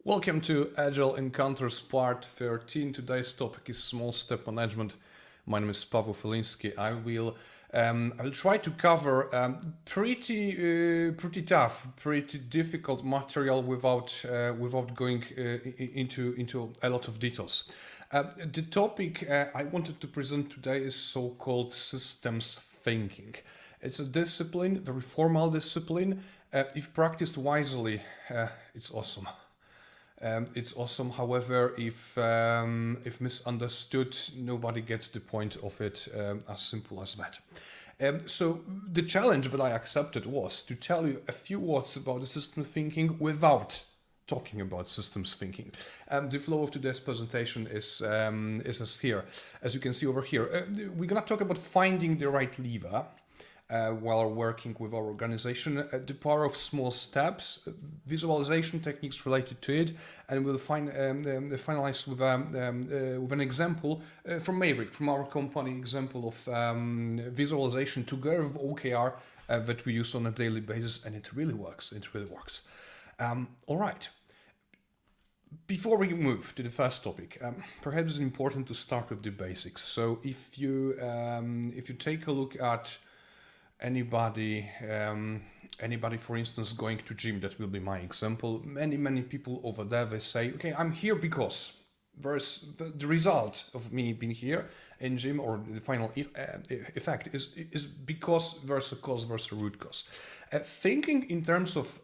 Welcome to Agile Encounters Part 13. Today's topic is small step management. My name is Paweł Feliński. I'll try to cover pretty tough, pretty difficult material without going into a lot of details. The topic I wanted to present today is so-called systems thinking. It's a discipline, very formal discipline. If practiced wisely, it's awesome. It's awesome. However, if misunderstood, nobody gets the point of it. As simple as that. So the challenge that I accepted was to tell you a few words about the system thinking without talking about systems thinking. The flow of today's presentation is as here, as you can see over here. We're gonna talk about finding the right lever. While working with our organization, the power of small steps, visualization techniques related to it, and we'll finalize with an example from Meirik, from our company, example of visualization together with OKR that we use on a daily basis, and it really works. It really works. All right. Before we move to the first topic, perhaps it's important to start with the basics. So if you take a look at anybody, for instance, going to gym, that will be my example. Many people over there, they say, okay, I'm here because there's the result of me being here in gym, or the final effect is because there's a cause, there's a root cause. Thinking in terms of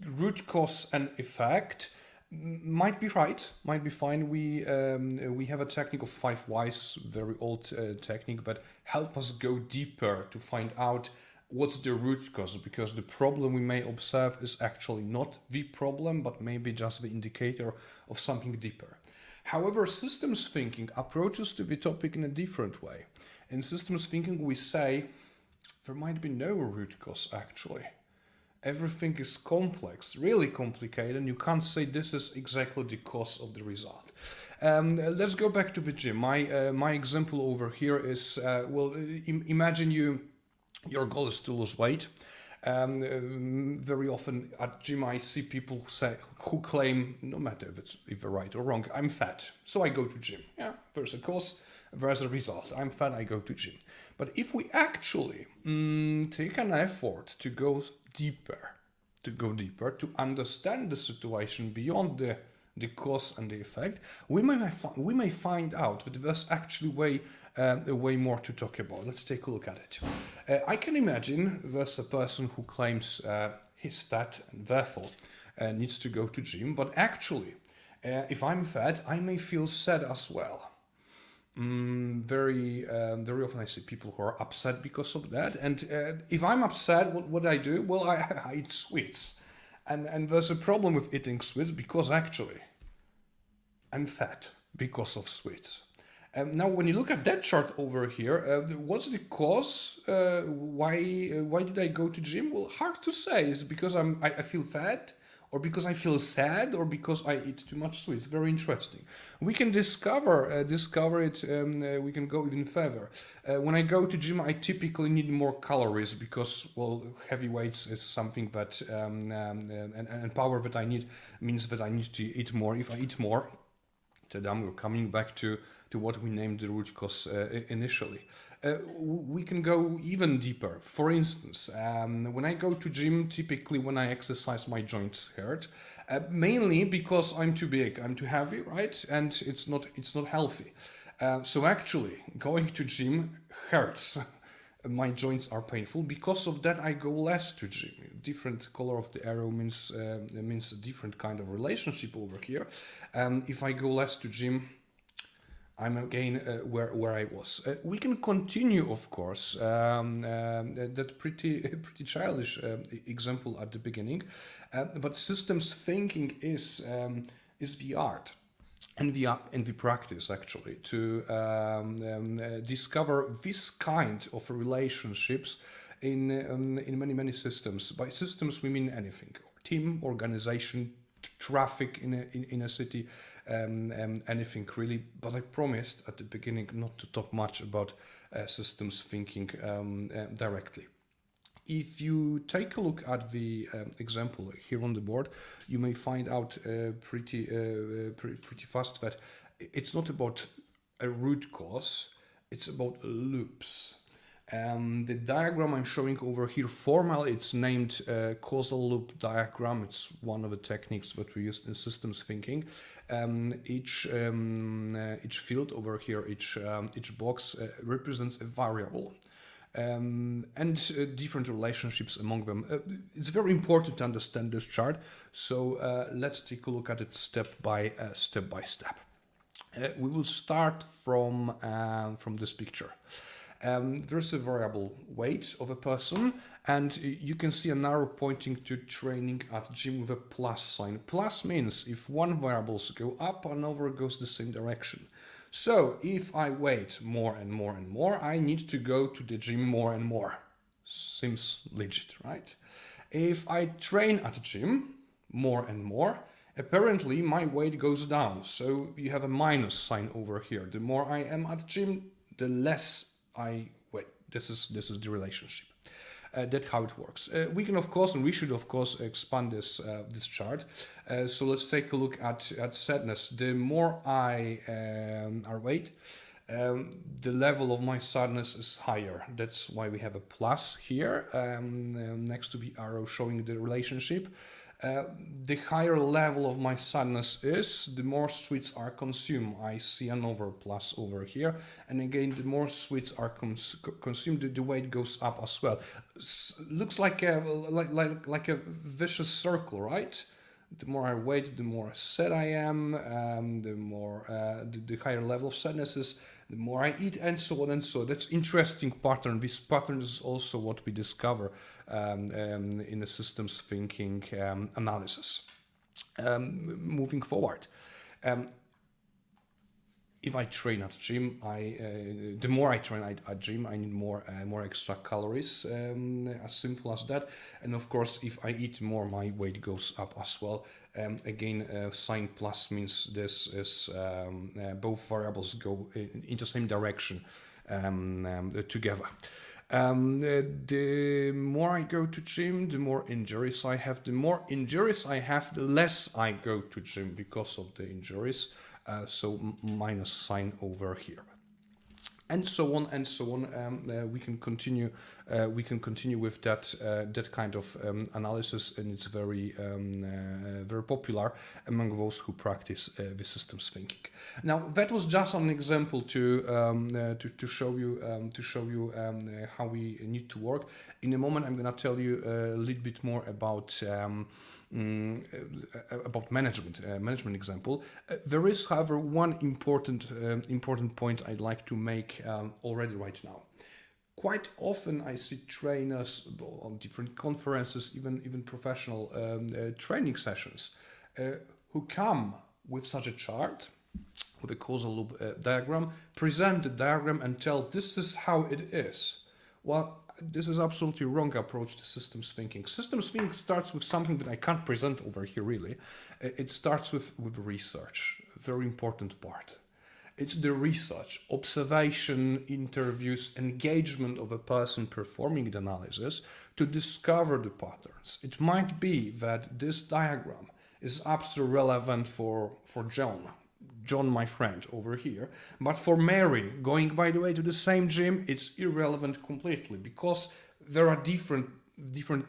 root cause and effect might be right, might be fine. We have a technique of 5 whys, very old technique, that help us go deeper to find out what's the root cause, because the problem we may observe is actually not the problem, but maybe just the indicator of something deeper. However, systems thinking approaches to the topic in a different way. In systems thinking, we say there might be no root cause actually. Everything is complex, really complicated, and you can't say this is exactly the cause of the result. Let's go back to the gym. My example over here is, imagine your goal is to lose weight. Very often at gym I see people who claim, no matter if they're right or wrong, I'm fat, so I go to gym. Yeah, there's a cause, there's a result. I'm fat, I go to gym. But if we actually take an effort to go deeper, to understand the situation beyond the cause and the effect, we may find out that there's actually way more to talk about. Let's take a look at it. I can imagine there's a person who claims he's fat and therefore needs to go to gym, but actually, if I'm fat, I may feel sad as well. Very often I see people who are upset because of that, and if I'm upset, what I do? Well, I eat sweets, and there's a problem with eating sweets because actually I'm fat because of sweets. Now, when you look at that chart over here, what's the cause? Why did I go to gym? Well, hard to say. Is it because I feel fat, or because I feel sad, or because I eat too much sweets? Very interesting. We can discover it. We can go even further. When I go to gym, I typically need more calories because, well, heavy weights is something that and power that I need means that I need to eat more. If I eat more, we're coming back to what we named the root cause initially. We can go even deeper. For instance, when I go to gym, typically when I exercise, my joints hurt, mainly because I'm too big, I'm too heavy, right? And it's not healthy. So actually, going to gym hurts. My joints are painful. Because of that, I go less to gym. Different color of the arrow means a different kind of relationship over here. If I go less to gym, I'm again where I was. We can continue, of course, that pretty childish example at the beginning, but systems thinking is the art. And the practice actually to discover this kind of relationships in many systems. By systems we mean anything: team, organization, traffic in a city, anything really. But I promised at the beginning not to talk much about systems thinking directly. if you take a look at the example here on the board, you may find out pretty fast that it's not about a root cause, it's about loops. The diagram I'm showing over here, formally it's named causal loop diagram. It's one of the techniques that we use in systems thinking. Each field over here, each box represents a variable. And different relationships among them. It's very important to understand this chart, so let's take a look at it step by step. We will start from this picture. There's a variable weight of a person, and you can see an arrow pointing to training at gym with a plus sign. Plus means if one variables go up, another goes the same direction. So if I weight more and more and more, I need to go to the gym more and more. Seems legit, right? If I train at the gym more and more, apparently my weight goes down. So you have a minus sign over here. The more I am at the gym, the less I weight. This is the relationship. That's how it works. We can, of course, and we should, of course, expand this chart. So let's take a look at sadness. The more I weight, the level of my sadness is higher. That's why we have a plus here next to the arrow showing the relationship. The higher level of my sadness is, the more sweets are consumed. I see another plus over here, and again, the more sweets are consumed, the weight goes up as well. Looks like a vicious circle, right? The more I weight, the more sad I am. The higher level of sadness is, the more I eat, and so on and so on. That's interesting pattern. This pattern is also what we discover in the systems thinking analysis. Moving forward, if I train at the gym, the more I train at gym, I need more extra calories. As simple as that. And of course, if I eat more, my weight goes up as well. Again, sign plus means this is both variables go in the same direction together. The more I go to gym, the more injuries I have. The more injuries I have, the less I go to gym because of the injuries. So minus sign over here, and so on and so on. We can continue. We can continue with that kind of analysis, and it's very very popular among those who practice the systems thinking. Now that was just an example to show you how we need to work. In a moment, I'm going to tell you a little bit more about management example. There is, however, one important point I'd like to make already right now. Quite often I see trainers on different conferences, even professional training sessions, who come with such a chart, with a causal loop diagram, present the diagram and tell this is how it is. Well, this is absolutely wrong approach to systems thinking. Systems thinking starts with something that I can't present over here really. It starts with research, a very important part. It's the research, observation, interviews, engagement of a person performing the analysis to discover the patterns. It might be that this diagram is absolutely relevant for John, my friend, over here. But for Mary, going, by the way, to the same gym, it's irrelevant completely because there are different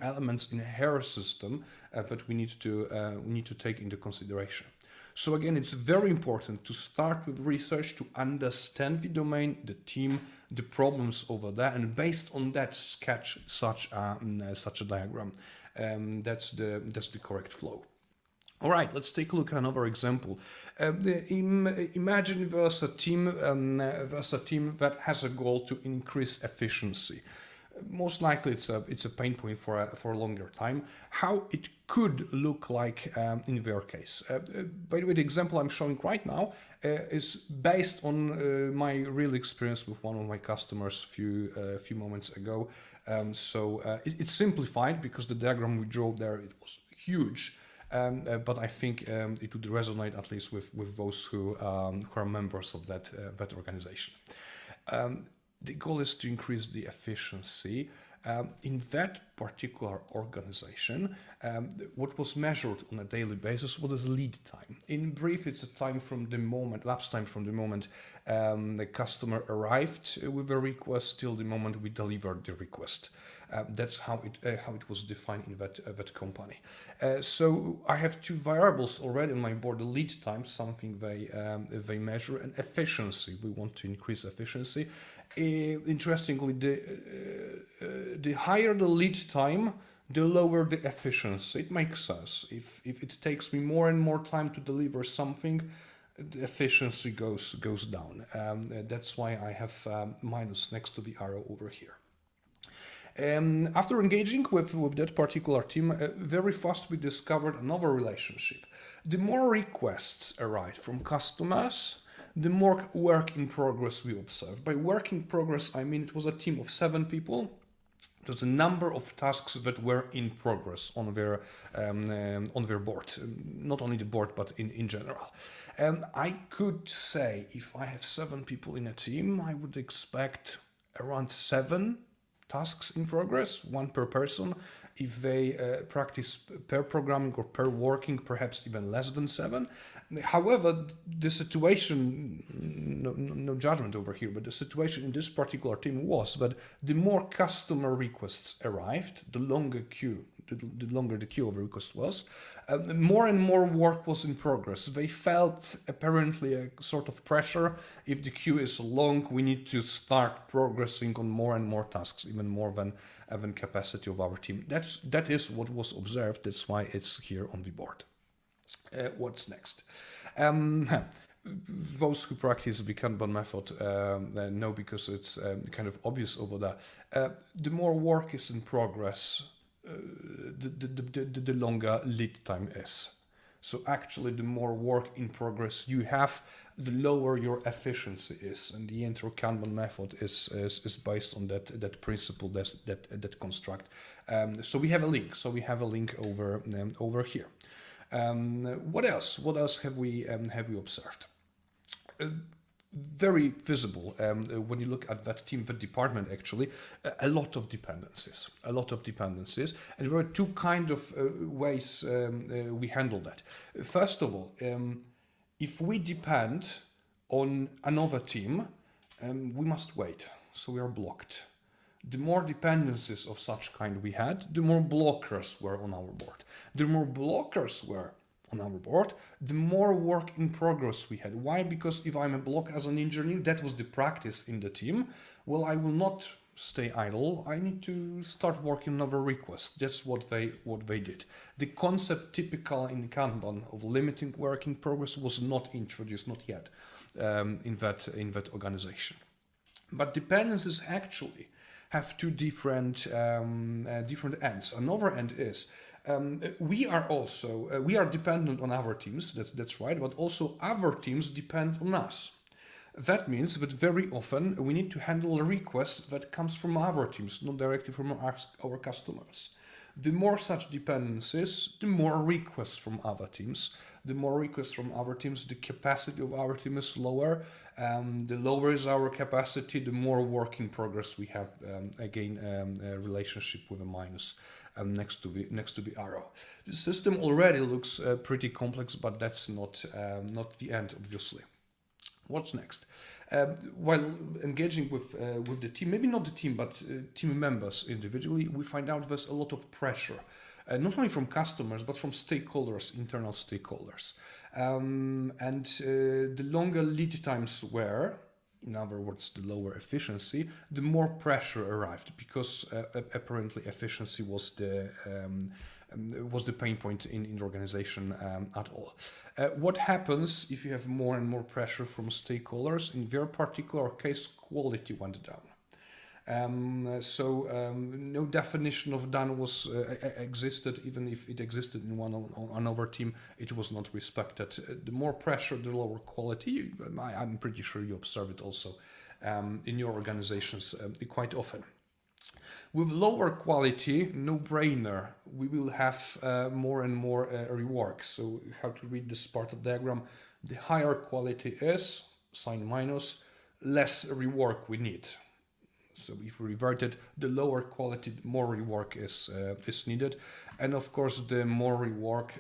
elements in her system that we need to take into consideration. So again, it's very important to start with research to understand the domain, the team, the problems over there, and based on that, sketch such a diagram. That's the correct flow. All right, let's take a look at another example. Imagine there's a team that has a goal to increase efficiency. Most likely, it's a pain point for a longer time. How it could look like in their case. By the way, the example I'm showing right now is based on my real experience with one of my customers a few moments ago. So it's simplified because the diagram we drew there, it was huge. But I think it would resonate at least with those who are members of that organization. The goal is to increase the efficiency. In that particular organization, what was measured on a daily basis was lead time. In brief, it's a time from the moment, lapse time from the moment the customer arrived with a request till the moment we delivered the request. That's how it was defined in that company. So I have two variables already on my board: the lead time, something they measure, and efficiency. We want to increase efficiency. Interestingly, the higher the lead time, the lower the efficiency. It makes sense. If it takes me more and more time to deliver something, the efficiency goes down. That's why I have minus next to the arrow over here. After engaging with that particular team, very fast we discovered another relationship. The more requests arrived from customers, the more work in progress we observed. By work in progress, I mean it was a team of 7 people. There's a number of tasks that were in progress on their board, not only the board, but in general. I could say if I have 7 people in a team, I would expect around 7 tasks in progress, 1 per person. If they practice pair programming or pair working, perhaps even less than 7. However, the situation, no judgment over here, but the situation in this particular team was that the more customer requests arrived, the longer the queue of requests was, more and more work was in progress. They felt apparently a sort of pressure. If the queue is long, we need to start progressing on more and more tasks, even more than capacity of our team. That is what was observed. That's why it's here on the board. What's next? Those who practice the Kanban method know, because it's kind of obvious over there. The more work is in progress, the longer lead time is. So actually, the more work in progress you have, the lower your efficiency is. And the entire Kanban method is based on that principle, that construct. So we have a link. So we have a link over here. What else? What else have we observed? Very visible when you look at that team, that department, actually, a lot of dependencies, and there are 2 kind of ways we handle that. First of all, if we depend on another team, we must wait, so we are blocked. The more dependencies of such kind we had, the more blockers were on our board. The more blockers were on our board, the more work in progress we had. Why? Because if I'm a block as an engineer, that was the practice in the team. Well, I will not stay idle. I need to start working on another request. That's what they did. The concept typical in Kanban of limiting work in progress was not introduced, not yet, in that organization. But dependencies actually have 2 different ends. Another end is we are dependent on our teams. That's right, but also other teams depend on us. That means that very often we need to handle a request that comes from other teams, not directly from our customers. The more such dependencies, the more requests from other teams. The more requests from other teams, the capacity of our team is lower. The lower is our capacity, the more work in progress we have. Again, a relationship with a minus next to the arrow. The system already looks pretty complex, but that's not the end, obviously. What's next? While engaging with the team, maybe not the team, but team members individually, we find out there's a lot of pressure, not only from customers, but from stakeholders, internal stakeholders. And the longer lead times were, in other words, the lower efficiency, the more pressure arrived, because apparently efficiency was the pain point in the organization at all. What happens if you have more and more pressure from stakeholders? In their particular case, quality went down. No definition of done was existed. Even if it existed in another team, it was not respected. The more pressure, the lower quality. I'm pretty sure you observe it also in your organizations quite often. With lower quality, no-brainer, we will have more and more rework. So how to read this part of the diagram? The higher quality is, sign minus, less rework we need. So if we revert it, the lower quality, more rework is needed, and of course, the more rework,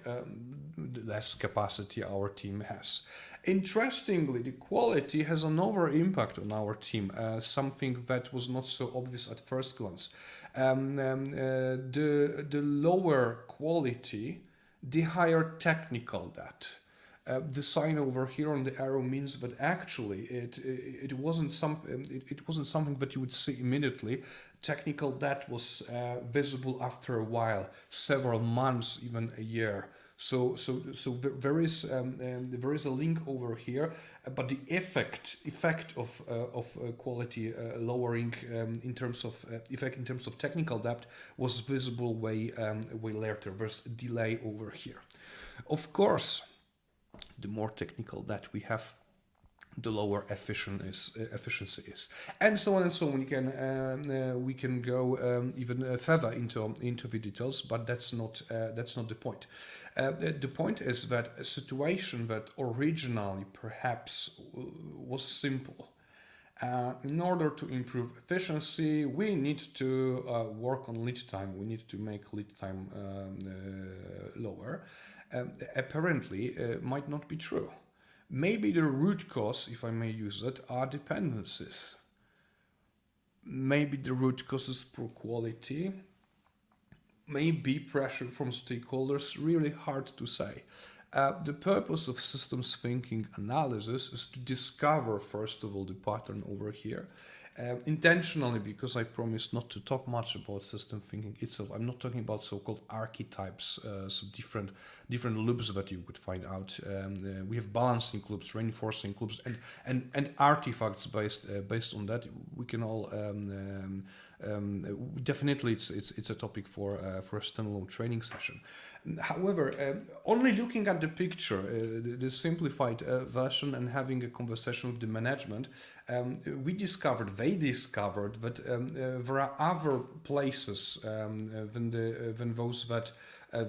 the less capacity our team has. Interestingly, the quality has another impact on our team, something that was not so obvious at first glance. The lower quality, the higher technical debt. The sign over here on the arrow means that actually it wasn't something that you would see immediately. Technical debt was visible after a while, several months, even a year. So there is a link over here, but the effect of quality lowering in terms of effect in terms of technical debt was visible way later. There's a delay over here. Of course, the more technical debt we have, the lower efficiency is, and so on and so on. We can go even further into the details, but that's not the point. The point is that a situation that originally perhaps was simple. In order to improve efficiency, we need to work on lead time. We need to make lead time lower. Apparently, might not be true. Maybe the root cause, if I may use it, are dependencies. Maybe the root cause is poor quality. Maybe pressure from stakeholders, really hard to say. The purpose of systems thinking analysis is to discover, first of all, the pattern over here. Intentionally, because I promised not to talk much about system thinking itself. I'm not talking about so-called archetypes, so different loops that you could find out. We have balancing loops, reinforcing loops, and artifacts based on that. We can all definitely it's a topic for a standalone training session. However, only looking at the picture, the simplified version, and having a conversation with the management, they discovered that there are other places than those that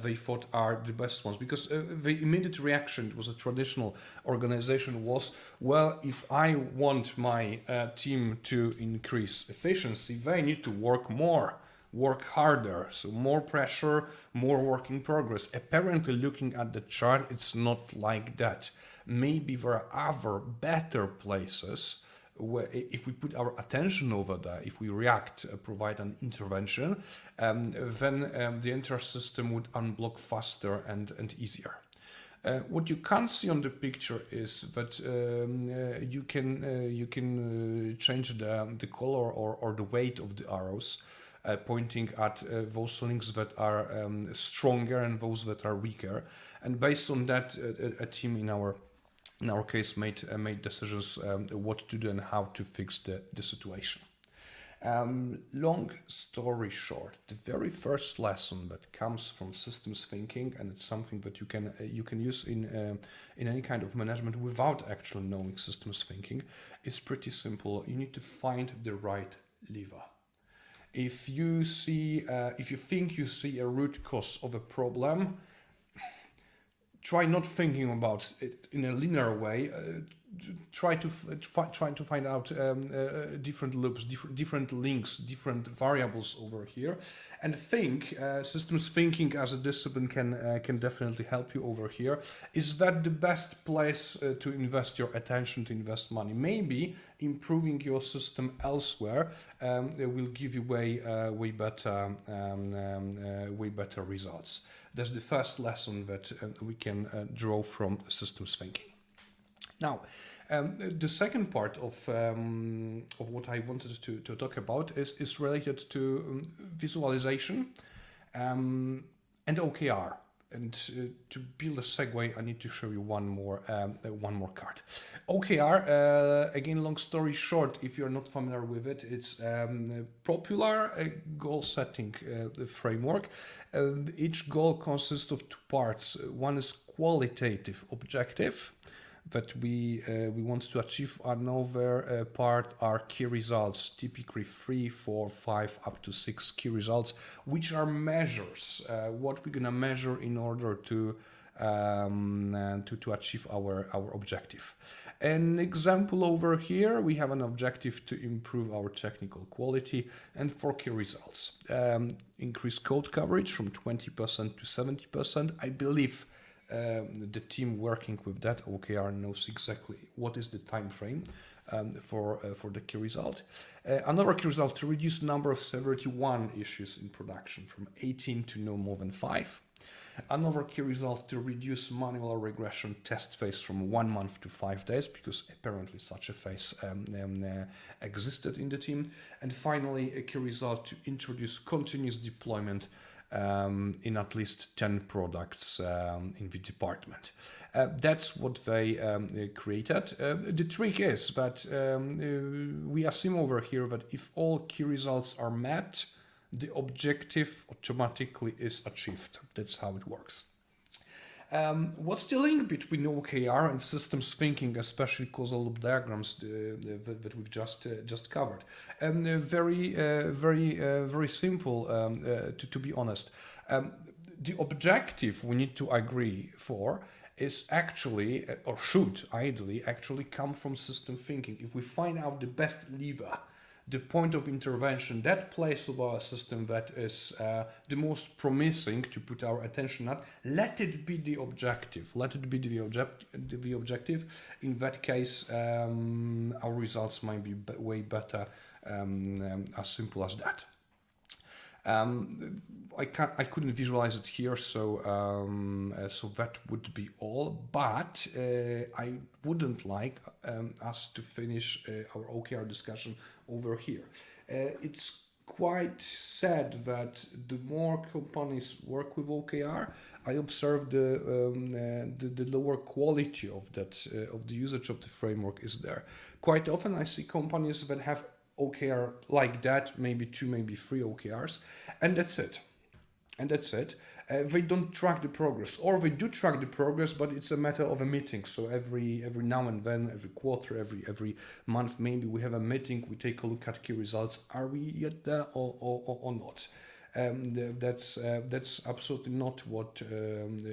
they thought are the best ones, because the immediate reaction, it was a traditional organization, was, well, if I want my team to increase efficiency, they need to work more, work harder, so more pressure, more work in progress. Apparently, looking at the chart, it's not like that. Maybe there are other better places where, if we put our attention over there, if we react, provide an intervention, then the entire system would unblock faster and easier. What you can't see on the picture is that you can change the color or the weight of the arrows, pointing at those links that are stronger and those that are weaker, and based on that, a team in our case made decisions what to do and how to fix the situation. Long story short, the very first lesson that comes from systems thinking, and it's something that you can use in any kind of management without actually knowing systems thinking, is pretty simple. You need to find the right lever. If you think you see a root cause of a problem, try not thinking about it in a linear way. Try to find out different loops, different links, different variables over here, and think. Systems thinking as a discipline can definitely help you over here. Is that the best place to invest your attention, to invest money? Maybe improving your system elsewhere will give you way better results. That's the first lesson that we can draw from systems thinking. Now, the second part of what I wanted to talk about is related to visualization and OKR. And to build a segue, I need to show you one more card. OKR, again, long story short, if you're not familiar with it, it's popular goal setting framework. Each goal consists of two parts. One is qualitative objective that we want to achieve. Another part are key results, typically 3, 4, 5, up to 6 key results, which are measures. What we're gonna measure in order to to achieve our objective. An example over here, we have an objective to improve our technical quality and 4 key results. Increase code coverage from 20% to 70%. I believe the team working with that OKR knows exactly what is the time frame for the key result. Another key result, to reduce number of severity 1 issues in production from 18 to no more than 5. Another key result, to reduce manual regression test phase from 1 month to 5 days, because apparently such a phase existed in the team. And finally, a key result, to introduce continuous deployment in at least 10 products in the department. That's what they created. The trick is that we assume over here that if all key results are met, the objective automatically is achieved. That's how it works. What's the link between OKR and systems thinking, especially causal loop diagrams that we've just covered? Very simple, to be honest. The objective we need to agree for is actually, or should ideally actually come from system thinking. If we find out the best lever, the point of intervention, that place of our system that is the most promising to put our attention at, let it be the objective. Let it be the objective. In that case, our results might be way better, as simple as that. I couldn't visualize it here, so that would be all. But I wouldn't like us to finish our OKR discussion over here. It's quite sad that the more companies work with OKR, I observe the lower quality of that of the usage of the framework is there. Quite often, I see companies that have OKR like that, maybe 2, maybe 3 OKRs, and that's it. They don't track the progress, or they do track the progress, but it's a matter of a meeting. So every now and then, every quarter, every month, maybe we have a meeting. We take a look at key results. Are we yet there or not? That's absolutely not what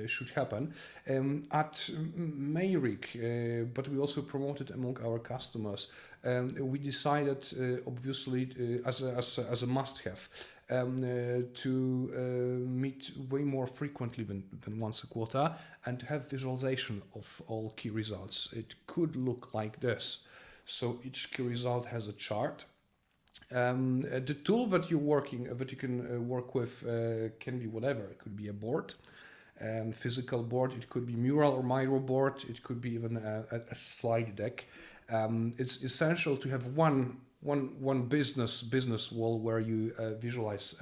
should happen. At Meirik, but we also promoted among our customers. We decided, obviously, as a must-have, to meet way more frequently than once a quarter, and to have visualization of all key results. It could look like this. So each key result has a chart. The tool that you can work with can be whatever. It could be a board, physical board. It could be mural or Miro board. It could be even a slide deck. It's essential to have one business wall where you visualize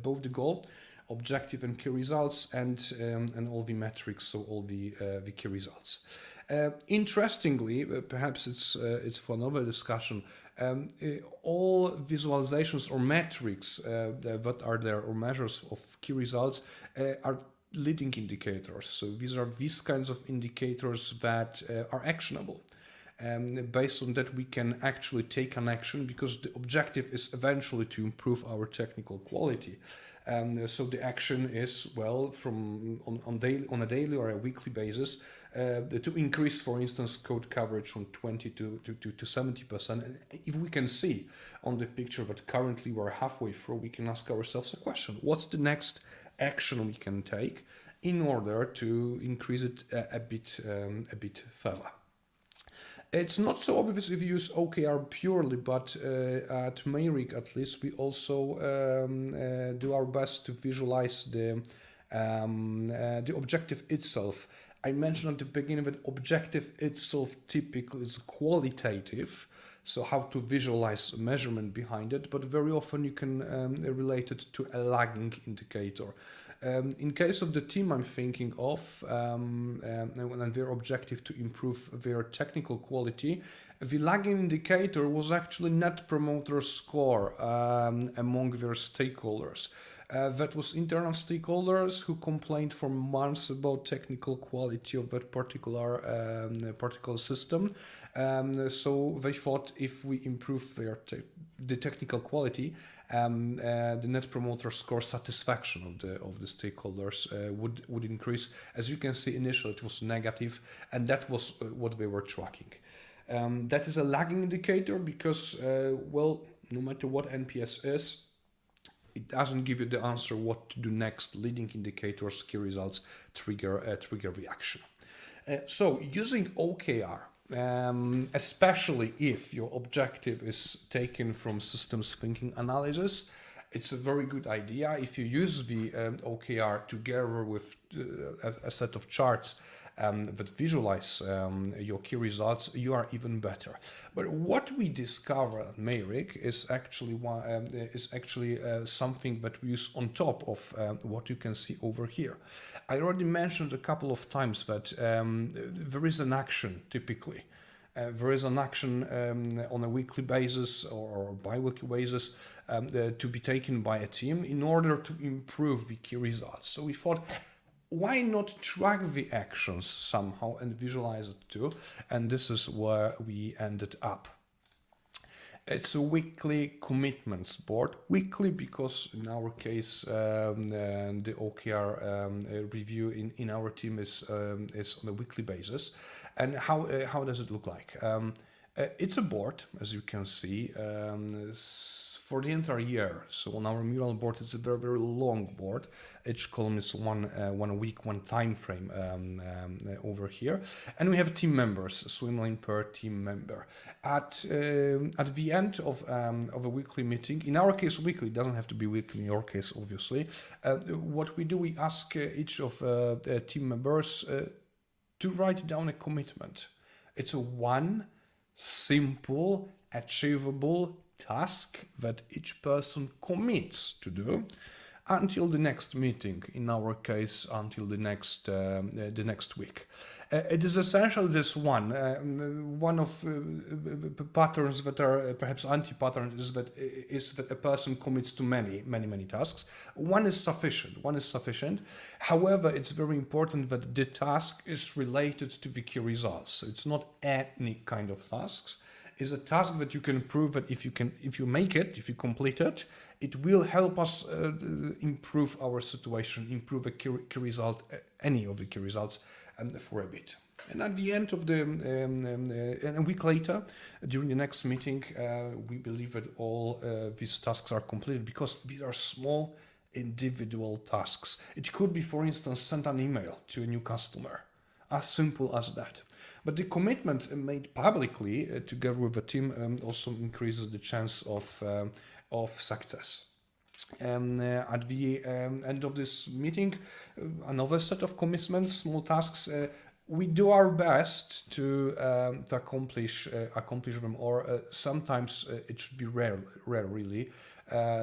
both the goal, objective, and key results, and all the metrics, so all the key results. Interestingly, perhaps it's for another discussion. All visualizations or metrics that are there, or measures of key results, are leading indicators. So these are these kinds of indicators that are actionable. Based on that, we can actually take an action, because the objective is eventually to improve our technical quality. So the action is, well, on a daily or a weekly basis, to increase, for instance, code coverage from 20 to 70%. And if we can see on the picture that currently we're halfway through, we can ask ourselves a question: what's the next action we can take in order to increase it a bit further? It's not so obvious if you use OKR purely, but at Meirik, at least, we also do our best to visualize the objective itself. I mentioned at the beginning that objective itself typically is qualitative, so how to visualize measurement behind it, but very often you can relate it to a lagging indicator. In case of the team I'm thinking of, and their objective to improve their technical quality, the lagging indicator was actually Net Promoter Score among their stakeholders. That was internal stakeholders who complained for months about technical quality of that particular system. So they thought if we improve their the technical quality, the net promoter score satisfaction of the stakeholders would increase. As you can see, initially it was negative, and that was what they were tracking. That is a lagging indicator because, well, no matter what NPS is, it doesn't give you the answer what to do next. Leading indicators, key results, trigger reaction. So using OKR, especially if your objective is taken from systems thinking analysis, it's a very good idea. If you use the OKR together with a set of charts that visualize your key results, you are even better. But what we discover at Meirik is actually something that we use on top of what you can see over here. I already mentioned a couple of times that there is an action typically. There is an action on a weekly basis or bi-weekly basis to be taken by a team in order to improve the key results. So we thought, why not track the actions somehow and visualize it too? And this is where we ended up. It's a weekly commitments board. Weekly because in our case the OKR review in our team is on a weekly basis. And how does it look like? It's a board, as you can see, for the entire year. So on our mural board, it's a very, very long board. Each column is one week, one time frame over here. And we have team members, a swim lane per team member. At the end of a weekly meeting, in our case weekly, it doesn't have to be weekly in your case, obviously. What we do, we ask each of the team members to write down a commitment. It's a one simple, achievable task that each person commits to do until the next meeting, in our case until the next week. It is essentially this one of patterns that are perhaps anti-patterns is that a person commits to many tasks. One is sufficient. However, it's very important that the task is related to the key results. So it's not any kind of tasks. Is a task that you can prove that if you make it, if you complete it, it will help us improve our situation, improve a key result, any of the key results, for a bit. And at the end of a week later, during the next meeting, we believe that all these tasks are completed because these are small individual tasks. It could be, for instance, send an email to a new customer, as simple as that. But the commitment made publicly together with the team also increases the chance of success. At the end of this meeting, another set of commitments, small tasks. We do our best to accomplish them, or sometimes it should be rare really.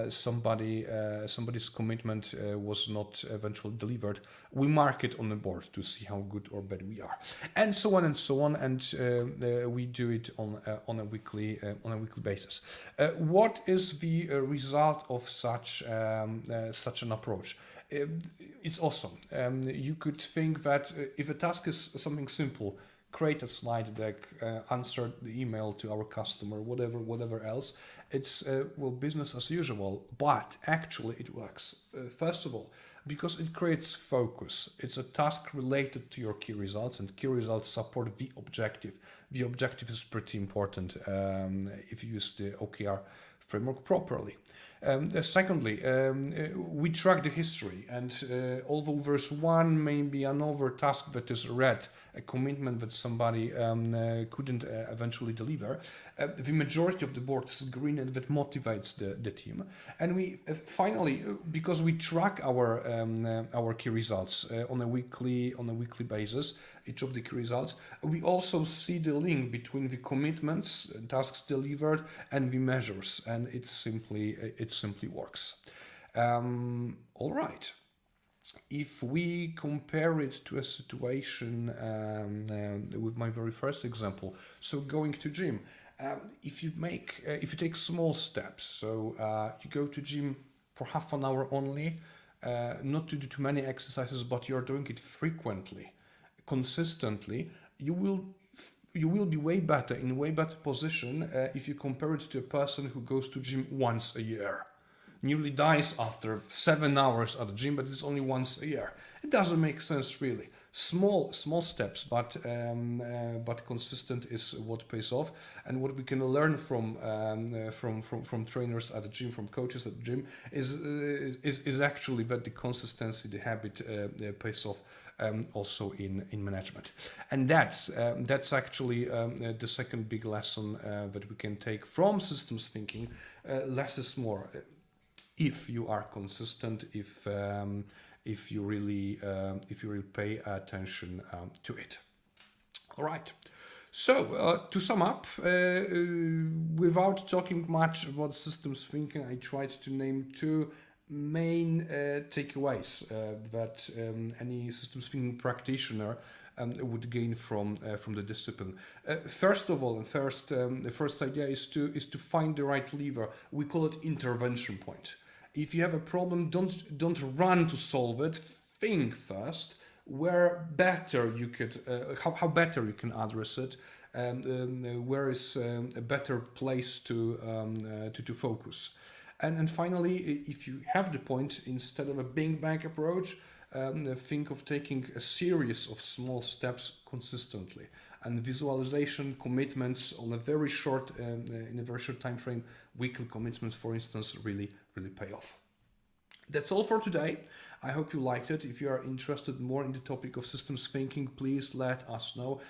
Somebody's commitment was not eventually delivered. We mark it on the board to see how good or bad we are, and so on, and we do it on a weekly basis. What is the result of such an approach? It's awesome. You could think that if a task is something simple, create a slide deck, answer the email to our customer, whatever else, it's business as usual. But actually it works. First of all, because it creates focus. It's a task related to your key results, and key results support the objective. The objective is pretty important if you use the OKR framework properly. Secondly, we track the history, and although there's maybe another task that is red, a commitment that somebody couldn't eventually deliver, the majority of the board is green, and that motivates the team. And we finally, because we track our key results on a weekly basis, each of the key results, we also see the link between the commitments, tasks delivered, and the measures, and it simply works. All right. If we compare it to a situation with my very first example, so going to gym, if you take small steps, so you go to gym for half an hour only, not to do too many exercises, but you're doing it frequently, consistently, you will you will be way better, in a way better position if you compare it to a person who goes to gym once a year. Nearly dies after 7 hours at the gym, but it's only once a year. It doesn't make sense really. Small steps, but consistent is what pays off. And what we can learn from trainers at the gym, from coaches at the gym, is actually that the consistency, the habit, pays off also in management. And that's actually the second big lesson that we can take from systems thinking. Less is more. If you are consistent, if you really pay attention to it. All right. So to sum up, without talking much about systems thinking, I tried to name two main takeaways that any systems thinking practitioner would gain from the discipline. First of all, the first idea is to find the right lever. We call it intervention point. If you have a problem, don't run to solve it. Think first where better you could, how better you can address it, and where is a better place to focus. And finally, if you have the point, instead of a big bang approach, think of taking a series of small steps consistently. And visualization commitments on a very short, in a very short time frame, weekly commitments, for instance, really pay off. That's all for today. I hope you liked it. If you are interested more in the topic of systems thinking, please let us know.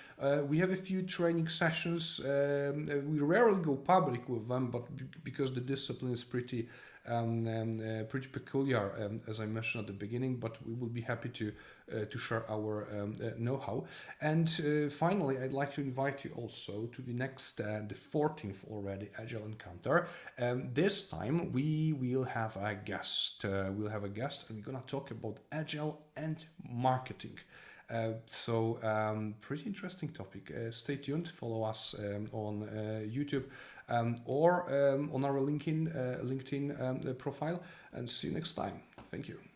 We have a few training sessions. We rarely go public with them, but because the discipline is pretty peculiar, as I mentioned at the beginning, but we will be happy to share our know-how. And finally, I'd like to invite you also to the next, the 14th already, Agile Encounter. This time we will have a guest. And we're going to talk about Agile and marketing. So pretty interesting topic. Stay tuned, follow us on YouTube or on our LinkedIn profile, and see you next time. Thank you.